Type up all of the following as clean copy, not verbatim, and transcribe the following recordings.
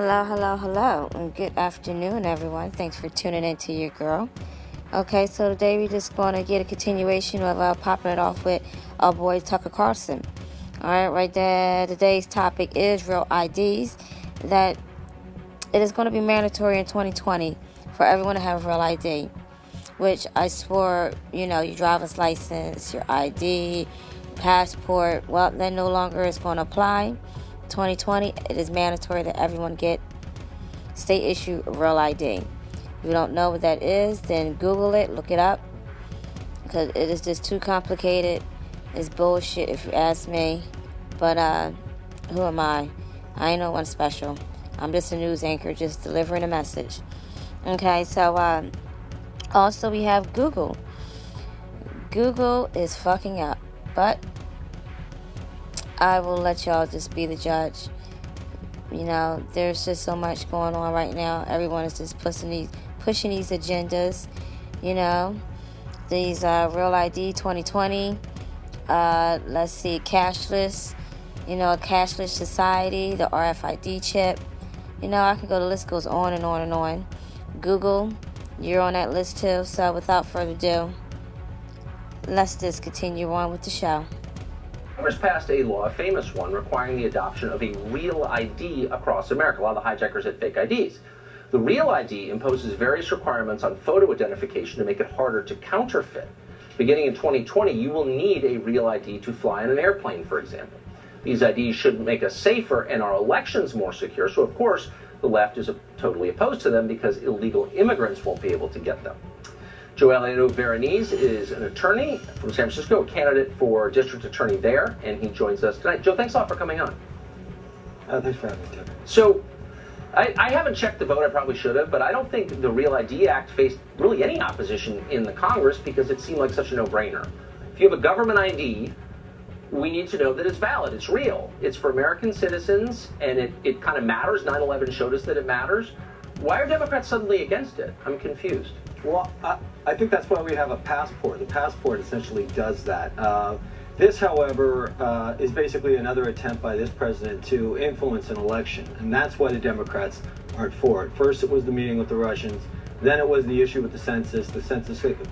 Hello, and good afternoon, everyone. Thanks for tuning in to your girl. Okay, so today we're just going to get a continuation of popping it off with our boy Tucker Carlson. All right, right there. Today's topic is real IDs. That it is going to be mandatory in 2020 for everyone to have a real ID, which I swore, your driver's license, your ID, passport, well, that no longer is going to apply. 2020, it is mandatory that everyone get state-issued real ID. If you don't know what that is, then Google it, look it up, because it is just too complicated. It's bullshit if you ask me, but who am I? I ain't no one special. I'm just a news anchor just delivering a message. Okay, so also we have Google. Google is fucking up, but I will let y'all just be the judge. There's just so much going on right now. Everyone is just pushing these agendas. These Real ID 2020. Let's see, cashless. A cashless society. The RFID chip. I could go. The list goes on and on and on. Google, you're on that list too. So without further ado, let's just continue on with the show. Congress passed a law, a famous one, requiring the adoption of a real ID across America. A lot of the hijackers had fake IDs. The real ID imposes various requirements on photo identification to make it harder to counterfeit. Beginning in 2020, you will need a real ID to fly on an airplane, for example. These IDs should make us safer and our elections more secure, so of course the left is totally opposed to them because illegal immigrants won't be able to get them. Joel Veronese is an attorney from San Francisco, a candidate for district attorney there, and he joins us tonight. Joe, thanks a lot for coming on. Thanks for having me, Tim. So, I haven't checked the vote, I probably should have, but I don't think the Real ID Act faced really any opposition in the Congress because it seemed like such a no-brainer. If you have a government ID, we need to know that it's valid, it's real. It's for American citizens, and it kind of matters. 9/11 showed us that it matters. Why are Democrats suddenly against it? I'm confused. Well, I think that's why we have a passport. The passport essentially does that. This, however, is basically another attempt by this president to influence an election, and that's why the Democrats aren't for it. First, it was the meeting with the Russians, then it was the issue with the census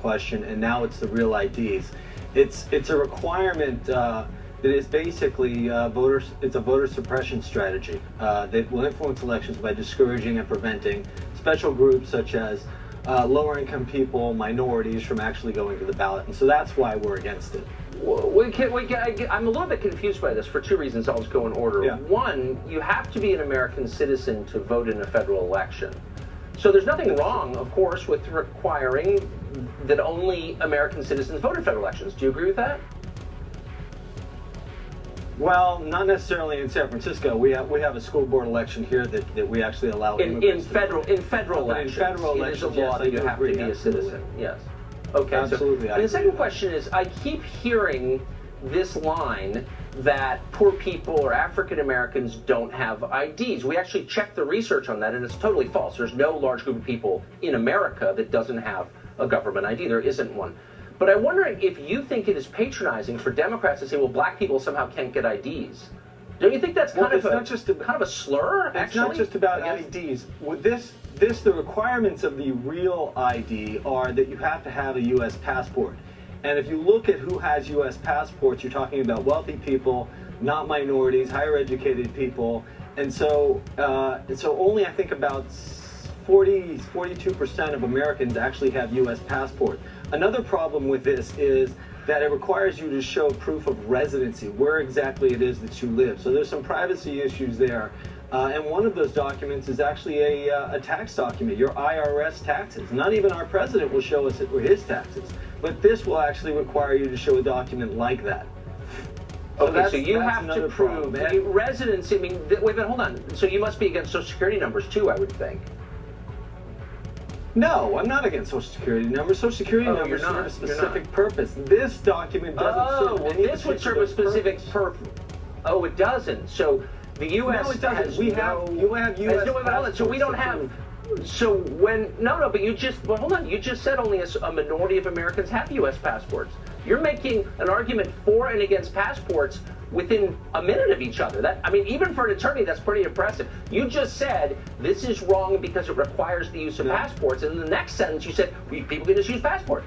question, and now it's the real IDs. It's a requirement that is basically it's a voter suppression strategy that will influence elections by discouraging and preventing special groups such as lower-income people, minorities from actually going to the ballot, and so that's why we're against it. I'm a little bit confused by this for two reasons. I'll just go in order. Yeah. One, you have to be an American citizen to vote in a federal election. So there's nothing wrong, of course, with requiring that only American citizens vote in federal elections. Do you agree with that? Well, not necessarily in San Francisco. We have a school board election here that we actually allow in federal elections. In federal elections, it is a law that you have to be a citizen. Yes. Okay. Absolutely. So, and the second question is, I keep hearing this line that poor people or African Americans don't have IDs. We actually checked the research on that, and it's totally false. There's no large group of people in America that doesn't have a government ID. There isn't one. But I'm wondering if you think it is patronizing for Democrats to say, well, black people somehow can't get IDs. Don't you think that's kind of a slur, actually? It's not just about IDs. With this, the requirements of the real ID are that you have to have a U.S. passport. And if you look at who has U.S. passports, you're talking about wealthy people, not minorities, higher educated people. And so only, I think, about 42% of Americans actually have U.S. passport. Another problem with this is that it requires you to show proof of residency, where exactly it is that you live. So there's some privacy issues there. And one of those documents is actually a tax document, your IRS taxes. Not even our president will show us his taxes. But this will actually require you to show a document like that. Okay, so you have to prove residency. I mean, wait a minute, hold on. So you must be against Social Security numbers too, I would think. No, I'm not against Social Security numbers. Social Security numbers serve a specific purpose. This document doesn't serve any this would serve a specific purpose. Oh, it doesn't. So the U.S. No, it doesn't. You have U.S. passports. So we don't have. So when but you just hold on. You just said only a minority of Americans have U.S. passports. You're making an argument for and against passports within a minute of each other. That, I mean, even for an attorney, that's pretty impressive. You just said this is wrong because it requires the use of passports, and in the next sentence you said people can just use passports.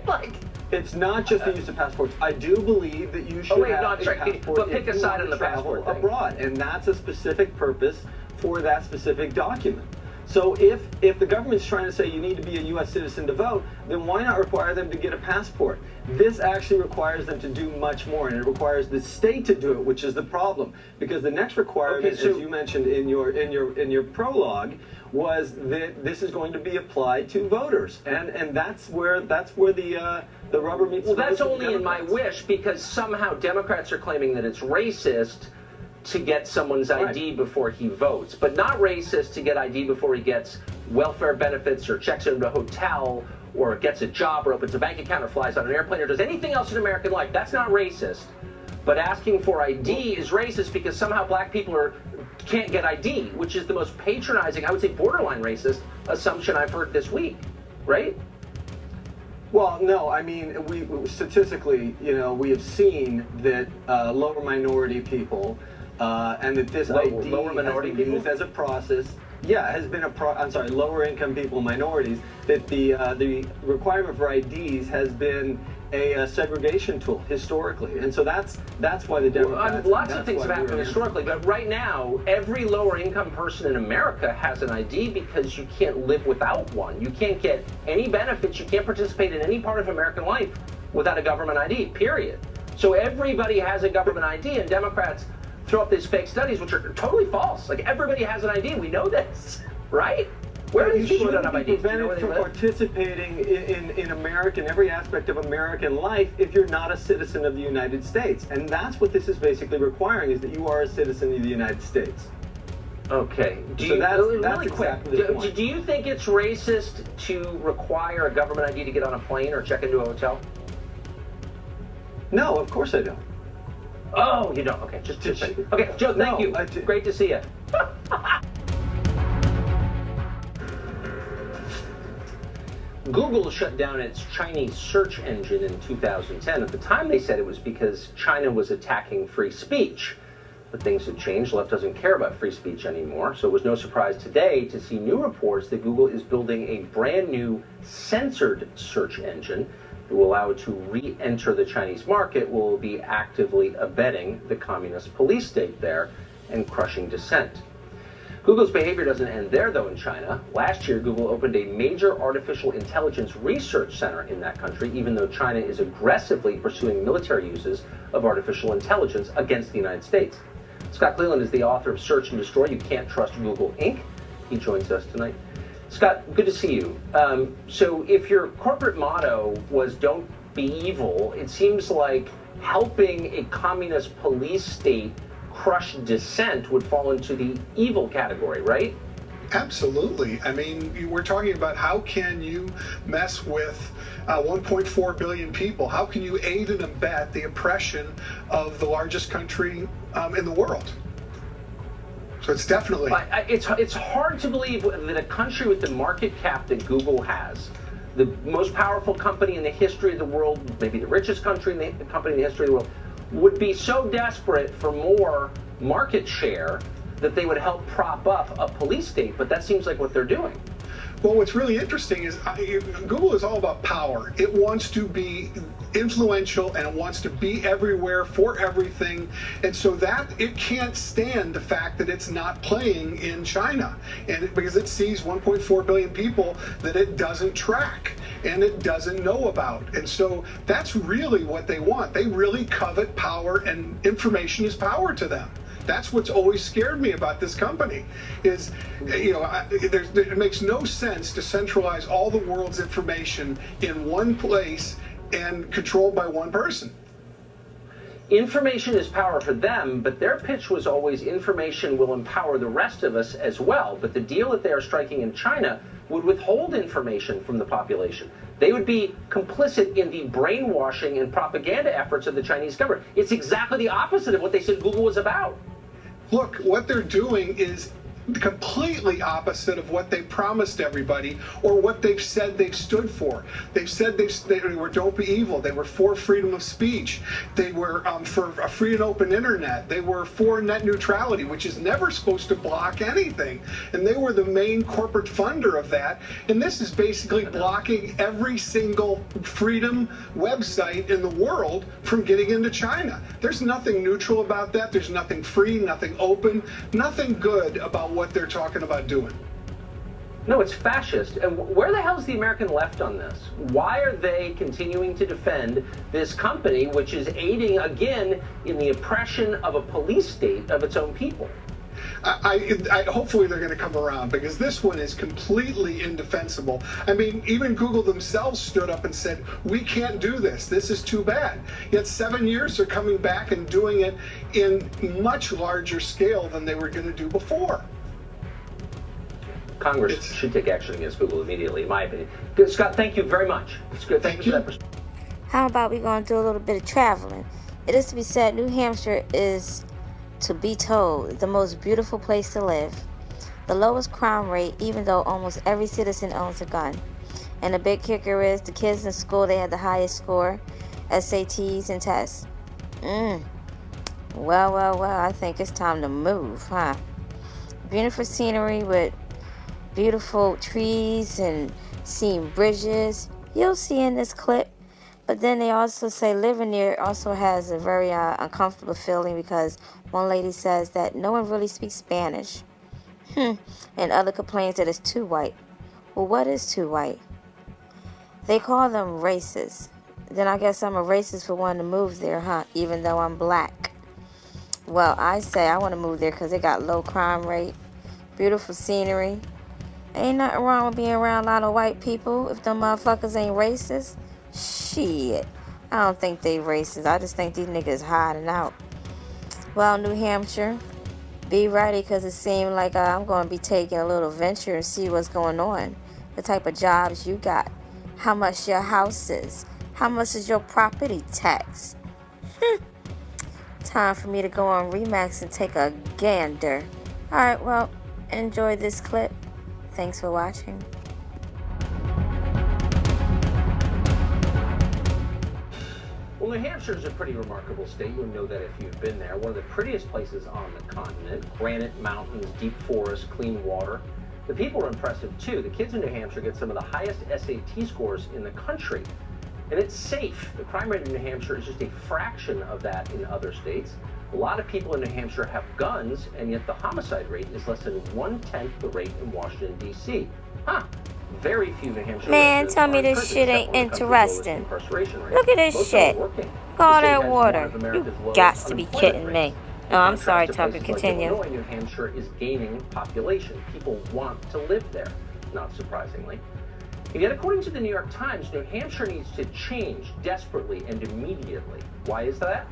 Like, it's not just the use of passports. I do believe that you should have a passport but pick if a you side want on the to travel passport thing. abroad, and that's a specific purpose for that specific document. So if the government's trying to say you need to be a U.S. citizen to vote, then why not require them to get a passport? This actually requires them to do much more, and it requires the state to do it, which is the problem. Because the next requirement, as you mentioned in your prologue, was that this is going to be applied to voters, and that's where the rubber meets the road. Well, that's only in my Democrats. wish, because somehow Democrats are claiming that it's racist to get someone's ID before he votes, but not racist to get ID before he gets welfare benefits or checks into a hotel or gets a job or opens a bank account or flies on an airplane or does anything else in American life. That's not racist. But asking for ID is racist because somehow black people can't get ID, which is the most patronizing, I would say borderline racist assumption I've heard this week, right? Well, no, I mean, we statistically, we have seen that lower minority people and that this ID lower minority has been used as a process. Yeah, has been lower income people, minorities. That the requirement for IDs has been a segregation tool historically, and so that's why the Democrats. Lots of things have happened historically, but right now, every lower income person in America has an ID because you can't live without one. You can't get any benefits. You can't participate in any part of American life without a government ID. Period. So everybody has a government ID, and Democrats throw up these fake studies, which are totally false. Like, everybody has an ID. We know this, right? Where are these people who don't have IDs? Prevented from participating in American, every aspect of American life if you're not a citizen of the United States. And that's what this is basically requiring, is that you are a citizen of the United States. Okay. Do you think it's racist to require a government ID to get on a plane or check into a hotel? No, of course I don't. Oh, you don't? Okay, just okay, Joe, thank you. Great to see you. Google shut down its Chinese search engine in 2010. At the time, they said it was because China was attacking free speech. But things have changed. The left doesn't care about free speech anymore. So it was no surprise today to see new reports that Google is building a brand new censored search engine that will allow it to re-enter the Chinese market, will be actively abetting the communist police state there and crushing dissent. Google's behavior doesn't end there, though, in China. Last year, Google opened a major artificial intelligence research center in that country, even though China is aggressively pursuing military uses of artificial intelligence against the United States. Scott Cleland is the author of Search and Destroy, You Can't Trust Google, Inc. He joins us tonight. Scott, good to see you. So if your corporate motto was don't be evil, it seems like helping a communist police state crush dissent would fall into the evil category, right? Absolutely. I mean, we're talking about how can you mess with 1.4 billion people? How can you aid and abet the oppression of the largest country in the world? So it's definitely... It's hard to believe that a country with the market cap that Google has, the most powerful company in the history of the world, maybe the richest company in the history of the world, would be so desperate for more market share that they would help prop up a police state, but that seems like what they're doing. Well, what's really interesting is Google is all about power. It wants to be influential and it wants to be everywhere for everything. And so that it can't stand the fact that it's not playing in China. And because it sees 1.4 billion people that it doesn't track and it doesn't know about. And so that's really what they want. They really covet power, and information is power to them. That's what's always scared me about this company is, it makes no sense to centralize all the world's information in one place and controlled by one person. Information is power for them, but their pitch was always information will empower the rest of us as well. But the deal that they are striking in China would withhold information from the population. They would be complicit in the brainwashing and propaganda efforts of the Chinese government. It's exactly the opposite of what they said Google was about. Look, what they're doing is completely opposite of what they promised everybody or what they've said they've stood for. They've said they were don't be evil. They were for freedom of speech. They were for a free and open internet. They were for net neutrality, which is never supposed to block anything. And they were the main corporate funder of that. And this is basically blocking every single freedom website in the world from getting into China. There's nothing neutral about that. There's nothing free, nothing open, nothing good about what they're talking about doing. No, it's fascist. And where the hell is the American left on this? Why are they continuing to defend this company, which is aiding, again, in the oppression of a police state of its own people? Hopefully they're going to come around, because this one is completely indefensible. I mean, even Google themselves stood up and said, we can't do this. This is too bad. Yet 7 years they're coming back and doing it in much larger scale than they were going to do before. Congress should take action against Google immediately, in my opinion. Good, Scott, thank you very much. It's good. Thank you for that perspective. How about we going to do a little bit of traveling? It is to be said, New Hampshire is, to be told, the most beautiful place to live. The lowest crime rate, even though almost every citizen owns a gun. And the big kicker is the kids in school, they had the highest score, SATs and tests. Well, I think it's time to move, huh? Beautiful scenery with beautiful trees and seeing bridges. You'll see in this clip. But then they also say living there also has a very uncomfortable feeling, because one lady says that no one really speaks Spanish. And other complains that it's too white. Well, what is too white? They call them racist. Then I guess I'm a racist for wanting to move there, huh? Even though I'm black. Well, I say I want to move there because they got low crime rate, beautiful scenery. Ain't nothing wrong with being around a lot of white people if them motherfuckers ain't racist. Shit. I don't think they racist. I just think these niggas hiding out. Well, New Hampshire, be ready, because it seems like I'm going to be taking a little venture and see what's going on. The type of jobs you got. How much your house is. How much is your property tax. Time for me to go on Remax and take a gander. Alright, well, enjoy this clip. Thanks for watching. Well, New Hampshire is a pretty remarkable state. You'll know that if you've been there. One of the prettiest places on the continent. Granite mountains, deep forests, clean water. The people are impressive, too. The kids in New Hampshire get some of the highest SAT scores in the country. And it's safe. The crime rate in New Hampshire is just a fraction of that in other states. A lot of people in New Hampshire have guns, and yet the homicide rate is less than 1/10 the rate in Washington, D.C. Very few New Hampshire Man, tell me this shit ain't interesting. Look at this shit. Look at all that water. You got to be kidding me. Oh, I'm sorry, Tucker. Continue. Illinois, New Hampshire is gaining population. People want to live there, not surprisingly. And yet, according to the New York Times, New Hampshire needs to change desperately and immediately. Why is that?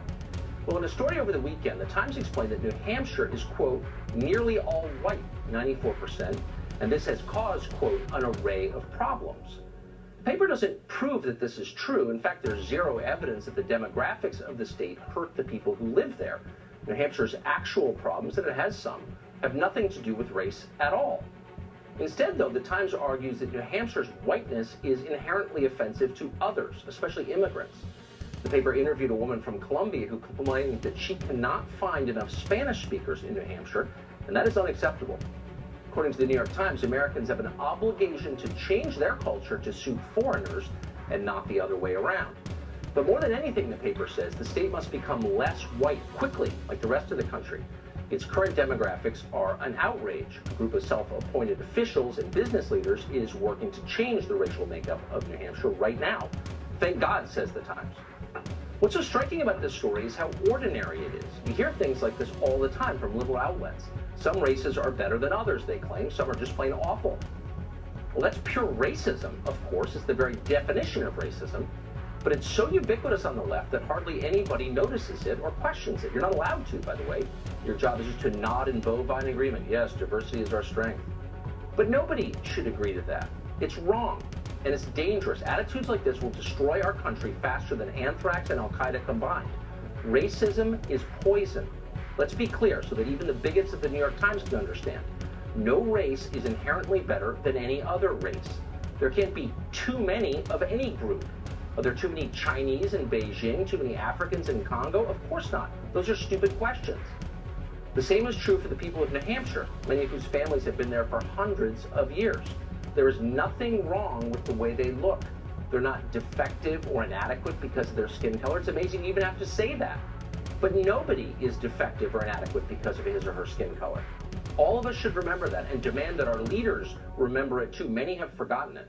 Well, in a story over the weekend, the Times explained that New Hampshire is, quote, nearly all white, 94%, and this has caused, quote, an array of problems. The paper doesn't prove that this is true. In fact, there's zero evidence that the demographics of the state hurt the people who live there. New Hampshire's actual problems, and it has some, have nothing to do with race at all. Instead, though, the Times argues that New Hampshire's whiteness is inherently offensive to others, especially immigrants. The paper interviewed a woman from Colombia who complained that she cannot find enough Spanish speakers in New Hampshire, and that is unacceptable. According to the New York Times, Americans have an obligation to change their culture to suit foreigners and not the other way around. But more than anything, the paper says, the state must become less white quickly, like the rest of the country. Its current demographics are an outrage. A group of self-appointed officials and business leaders is working to change the racial makeup of New Hampshire right now. Thank God, says the Times. What's so striking about this story is how ordinary it is. You hear things like this all the time from liberal outlets. Some races are better than others, they claim. Some are just plain awful. Well, that's pure racism, of course. It's the very definition of racism. But it's so ubiquitous on the left that hardly anybody notices it or questions it. You're not allowed to, by the way. Your job is just to nod in bovine agreement. Yes, diversity is our strength. But nobody should agree to that. It's wrong, and it's dangerous. Attitudes like this will destroy our country faster than anthrax and Al-Qaeda combined. Racism is poison. Let's be clear so that even the bigots at the New York Times can understand. No race is inherently better than any other race. There can't be too many of any group. Are there too many Chinese in Beijing, too many Africans in Congo? Of course not. Those are stupid questions. The same is true for the people of New Hampshire, many of whose families have been there for hundreds of years. There is nothing wrong with the way they look. They're not defective or inadequate because of their skin color. It's amazing you even have to say that. But nobody is defective or inadequate because of his or her skin color. All of us should remember that and demand that our leaders remember it too. Many have forgotten it.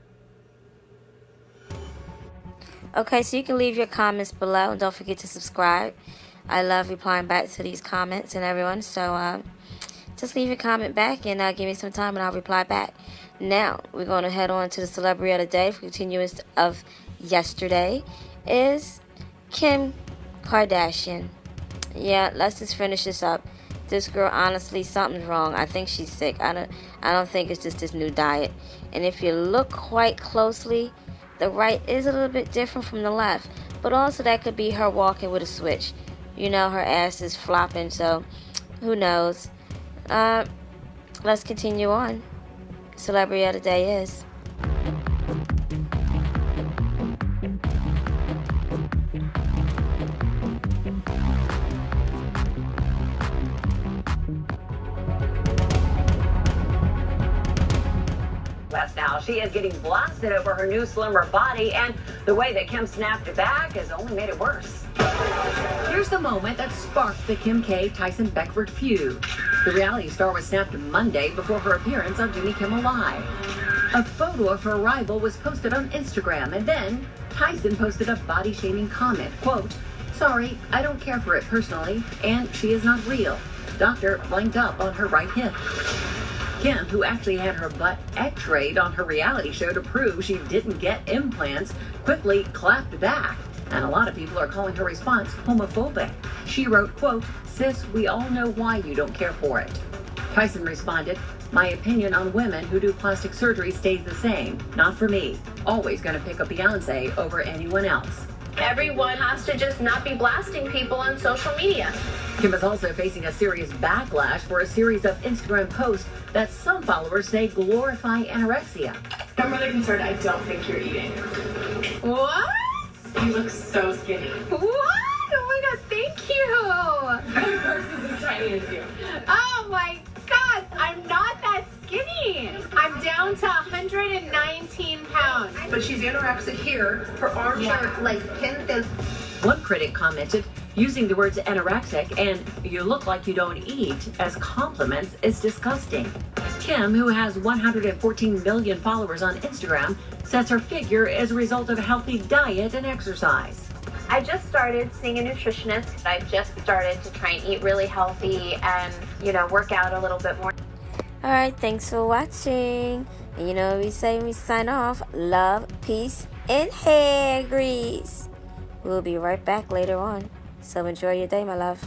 Okay, so you can leave your comments below, and don't forget to subscribe. I love replying back to these comments and everyone, so just leave your comment back and give me some time and I'll reply back. Now, we're going to head on to the celebrity of the day for continuance of yesterday is Kim Kardashian. Yeah, let's just finish this up. This girl, honestly, something's wrong. I think she's sick. I don't think it's just this new diet. And if you look quite closely, the right is a little bit different from the left. But also that could be her walking with a switch. You know, her ass is flopping, so who knows. Let's continue on. Celebrity of the day is now. She is getting blasted over her new slimmer body, and the way that Kim snapped it back has only made it worse. Here's the moment that sparked the Kim K. Tyson Beckford feud. The reality star was snapped Monday before her appearance on Jimmy Kimmel Live. A photo of her rival was posted on Instagram, and then Tyson posted a body-shaming comment, quote, "Sorry, I don't care for it personally, and she is not real." Doctor blanked up on her right hip. Kim, who actually had her butt x-rayed on her reality show to prove she didn't get implants, quickly clapped back. And a lot of people are calling her response homophobic. She wrote, quote, "Sis, we all know why you don't care for it." Tyson responded, "My opinion on women who do plastic surgery stays the same. Not for me. Always gonna pick a Beyonce over anyone else." Everyone has to just not be blasting people on social media. Kim is also facing a serious backlash for a series of Instagram posts that some followers say glorify anorexia. I'm really concerned. I don't think you're eating. What? You look so skinny. What? Oh my god, thank you! Your purse is as tiny as you. Oh my god, I'm not that skinny! I'm down to 119 pounds. But she's anorexic here. Her arms are like pinned in. One critic commented, using the words anorexic and "you look like you don't eat" as compliments is disgusting. Kim, who has 114 million followers on Instagram, says her figure is a result of a healthy diet and exercise. I just started seeing a nutritionist. I've just started to try and eat really healthy and, work out a little bit more. Alright, thanks for watching. And you know what we say when we sign off? Love, peace, and hair grease. We'll be right back later on. So enjoy your day, my love.